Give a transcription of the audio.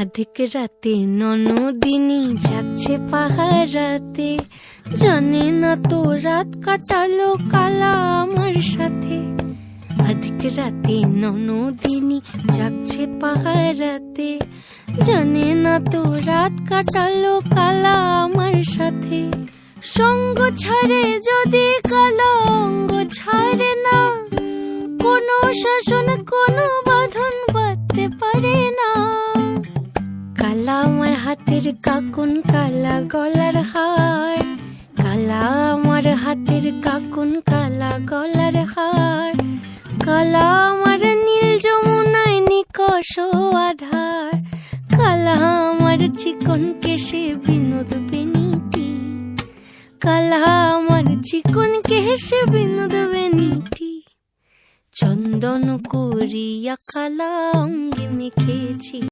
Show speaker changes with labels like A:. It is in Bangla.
A: আধিক রাতে ননদিনী যাচ্ছে পাহারাতে, জানে না তো রাত কাটালো কালা আমার সাথে। আধিক রাতে ননদিনী যাচ্ছে পাহারাতে, জানে না তো রাত কাটালো কালা আমার সাথে। সঙ্গ ছাড়ে যদি কালা অঙ্গ ছাড়ে না, কোনো শাসন কোনো বাঁধন বাঁধতে পারে না। কালা আমার হাতের কাকুন কালা গলার হার, কালা আমার হাতের কাকুন কালা গলার হার। কালা আমার নীল যমুনায় নিকষ আধার, কালা আমার চিকন কেশে বিনোদ বেনিটি, কালা আমার চিকন কেশে বিনোদ বেনিটি। চন্দন করিয়া কালা অঙ্গে মেখেছি।